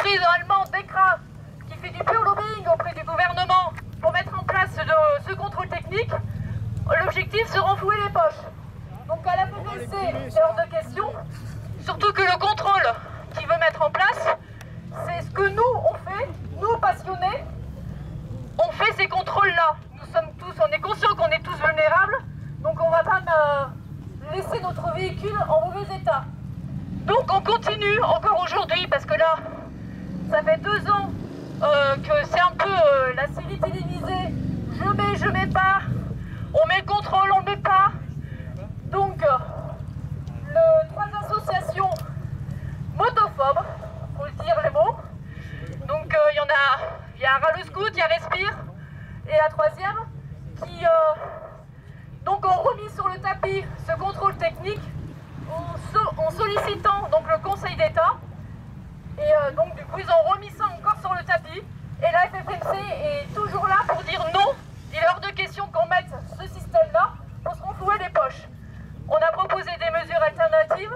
l'entreprise allemande Dekra, qui fait du pur lobbying auprès du gouvernement pour mettre en place ce contrôle technique, l'objectif c'est renflouer les poches. Donc à la PPC, c'est hors de question, surtout que le contrôle qu'il veut mettre en place, c'est ce que nous on fait, nous passionnés, on fait ces contrôles-là. Nous sommes tous, on est conscients qu'on est tous vulnérables, donc on ne va pas laisser notre véhicule en mauvais état. Donc on continue encore aujourd'hui, parce que là, ça fait 2 ans que c'est un peu la série télévisée, je mets pas, on met le contrôle, on le met pas. Donc, 3 associations motophobes, faut le dire les mots. Donc il y a Ras le Scout, il y a Respire, et la 3e qui donc ont remis sur le tapis ce contrôle technique en sollicitant donc le Conseil d'État. Et donc du coup ils ont remis ça encore sur le tapis. Et la FFMC est toujours là pour dire non, il est hors de question qu'on mette ce système-là pour se renflouer les poches. On a proposé des mesures alternatives,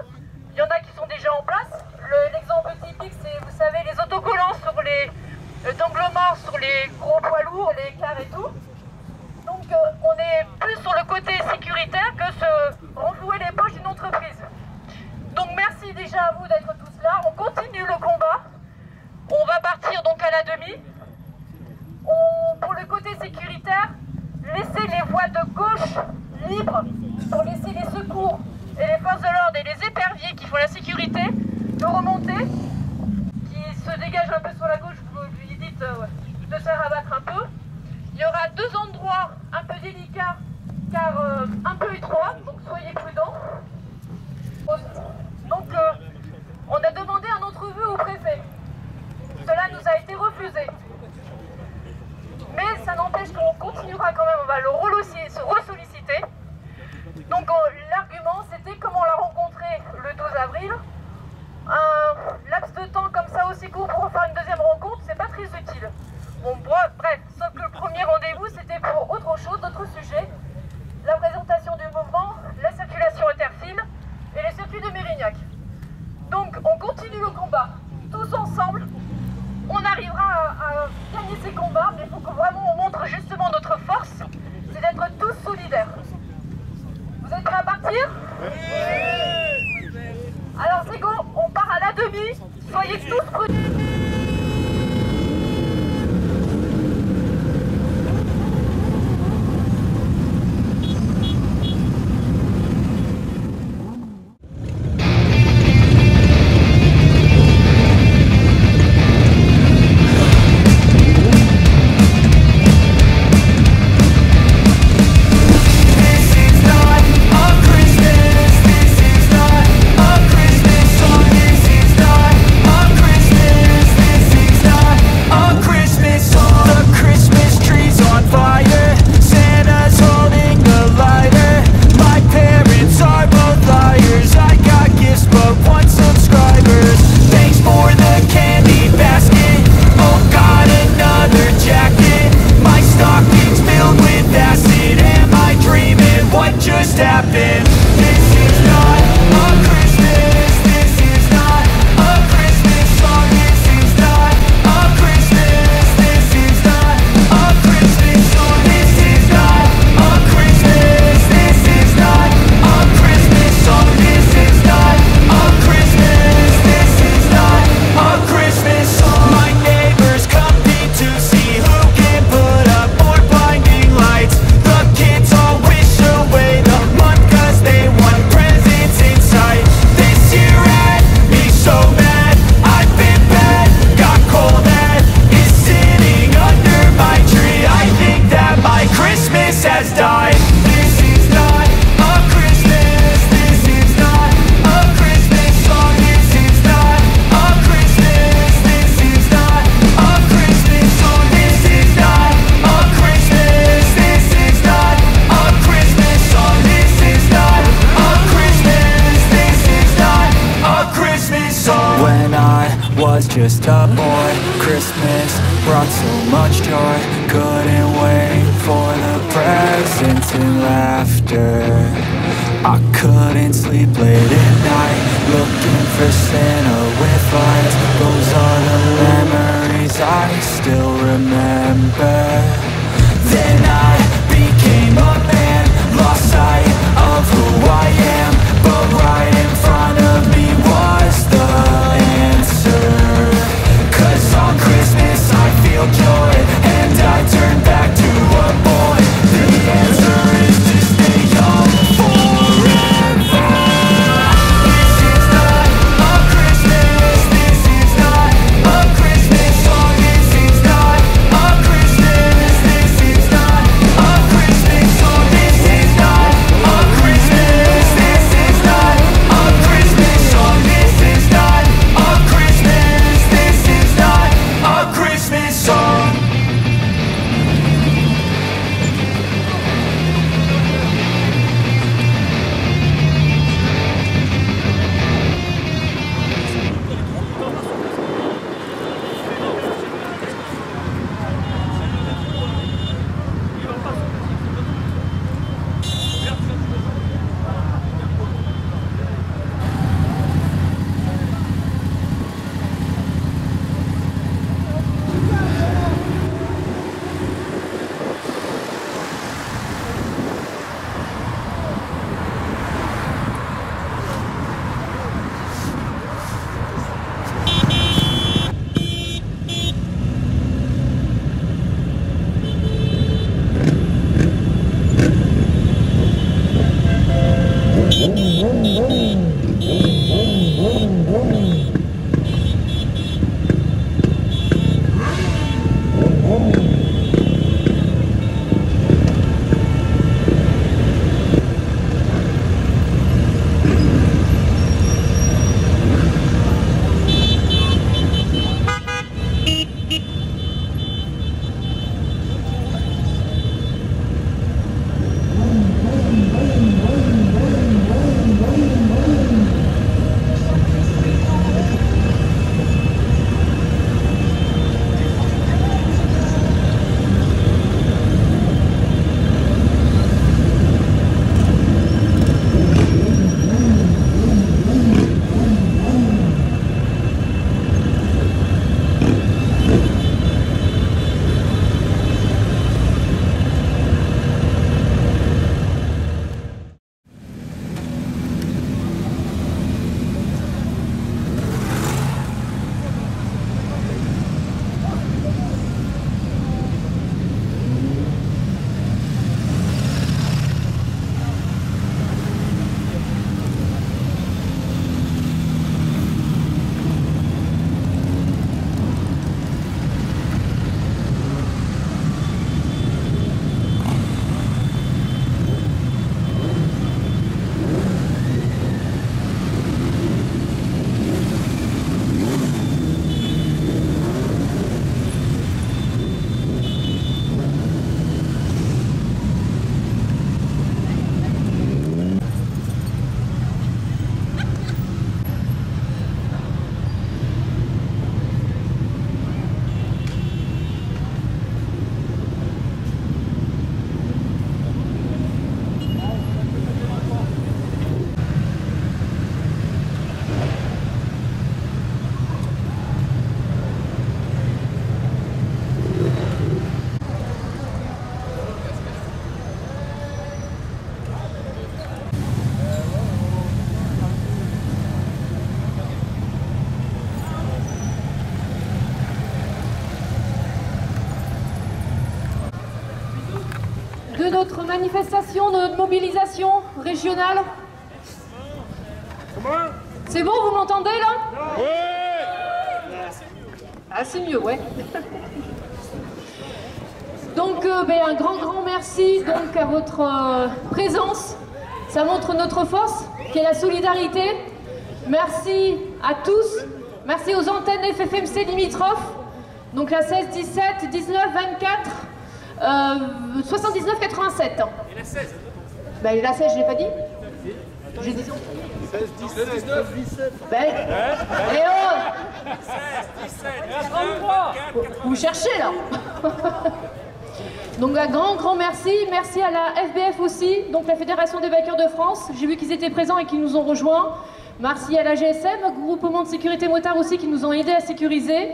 il y en a qui sont déjà en place. L'exemple typique, c'est, vous savez, les autocollants sur les angles morts, sur les gros poids lourds, les cars et tout. Donc on est plus sur le côté sécuritaire que se renflouer les poches d'une entreprise. Donc merci déjà à vous d'être tous là, on continue le combat. On va partir donc à la demi. Pour le côté sécuritaire, laisser les voies de gauche libres pour laisser les secours et les forces de l'ordre et les éperviers qui font la sécurité de remonter, qui se dégagent un peu sur la gauche, vous lui dites de se faire abattre un peu. Il y aura 2 endroits un peu délicats car un peu étroits, donc soyez prudents. Donc on a demandé un entrevue au préfet. Cela nous a été refusé. Mais ça n'empêche qu'on continuera quand même, on va le ressolliciter. Donc l'argument c'était comme on l'a rencontré le 12 avril, un laps de temps comme ça aussi court pour faire une deuxième rencontre, c'est pas très utile. Bon bref, sauf que le premier rendez-vous c'était pour autre chose, d'autres sujets, la présentation du mouvement, la circulation interfile et les circuits de Mérignac. Donc on continue le combat, tous ensemble. On arrivera à gagner ces combats, mais il faut que vraiment on montre justement notre force, c'est d'être tous solidaires. Vous êtes prêts à partir? Oui. Alors c'est go, on part à la demi, soyez tous prudents. just a boy. Christmas brought so much joy. Couldn't wait for the presents and laughter. I couldn't sleep late at night, looking for Santa with lights. Those are the I still remember. Then I became a man, lost sight of who I am, but right in front of me was the answer. 'Cause on Christmas I feel joy, and I turn back to a boy. The answer is to stay young forever. This is not a Christmas, this is not a Christmas song, this is not a Christmas, this is not a Christmas song, this is not a Christmas, this is not a Christmas song, this is not a Christmas, this is not a Christmas song. De notre manifestation, de notre mobilisation régionale. C'est bon, vous m'entendez là? Oui. Ah, c'est mieux, ouais. Donc, un grand merci donc, à votre présence. Ça montre notre force, qui est la solidarité. Merci à tous. Merci aux antennes FFMC limitrophes. Donc la 16, 17, 19, 24, 79, 87. Et la 16? La 16, je l'ai pas dit. J'ai dit 16, 17, 19, 17. Et oh 16, 17, 19, vous cherchez là. Donc un grand merci. Merci à la FBF aussi, donc la Fédération des Bikers de France. J'ai vu qu'ils étaient présents et qu'ils nous ont rejoints. Merci à la GSM, groupement de sécurité motard aussi, qui nous ont aidés à sécuriser.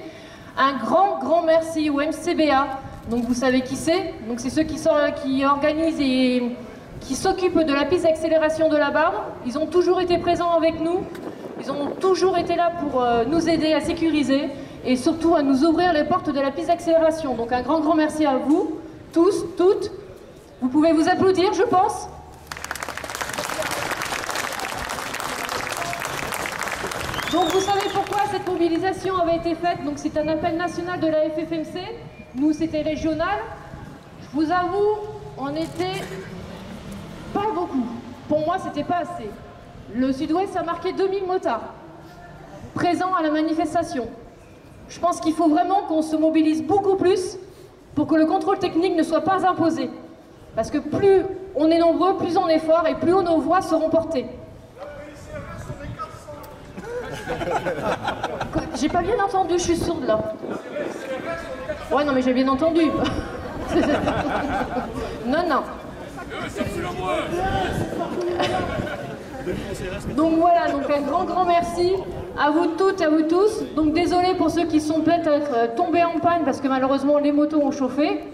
Un grand merci au MCBA. Donc vous savez qui c'est. Donc c'est ceux qui organisent et qui s'occupent de la piste d'accélération de la Barde. Ils ont toujours été présents avec nous. Ils ont toujours été là pour nous aider à sécuriser et surtout à nous ouvrir les portes de la piste d'accélération. Donc un grand merci à vous, tous, toutes. Vous pouvez vous applaudir, je pense. Donc vous savez pourquoi cette mobilisation avait été faite. Donc c'est un appel national de la FFMC. Nous, c'était régional. Je vous avoue, on était pas beaucoup. Pour moi, c'était pas assez. Le Sud-Ouest a marqué 2000 motards présents à la manifestation. Je pense qu'il faut vraiment qu'on se mobilise beaucoup plus pour que le contrôle technique ne soit pas imposé. Parce que plus on est nombreux, plus on est fort et plus nos voix seront portées. J'ai pas bien entendu, je suis sourde là. Ouais, non mais j'ai bien entendu. Non. Donc voilà, donc un grand merci à vous toutes et à vous tous. Donc désolé pour ceux qui sont peut-être tombés en panne parce que malheureusement les motos ont chauffé.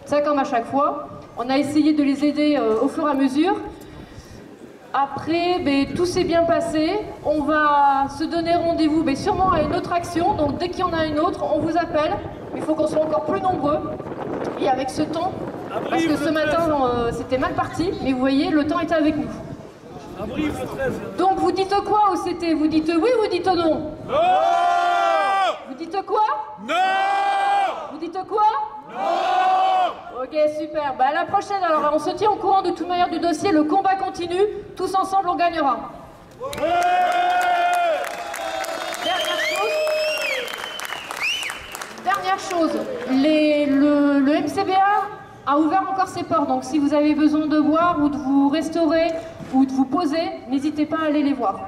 Ça comme à chaque fois. On a essayé de les aider au fur et à mesure. Après, tout s'est bien passé. On va se donner rendez-vous sûrement à une autre action. Donc dès qu'il y en a une autre, on vous appelle. Il faut qu'on soit encore plus nombreux. Et avec ce temps, parce que ce matin c'était mal parti, mais vous voyez, le temps était avec nous. Donc vous dites quoi au CT? Vous dites oui ou vous dites non? Non. Vous dites quoi? Non. Vous dites quoi? Non. Ok, super. À la prochaine, alors on se tient au courant de toute manière du dossier, le combat continue, tous ensemble on gagnera. Dernière chose, le MCBA a ouvert encore ses portes, donc si vous avez besoin de boire ou de vous restaurer ou de vous poser, n'hésitez pas à aller les voir.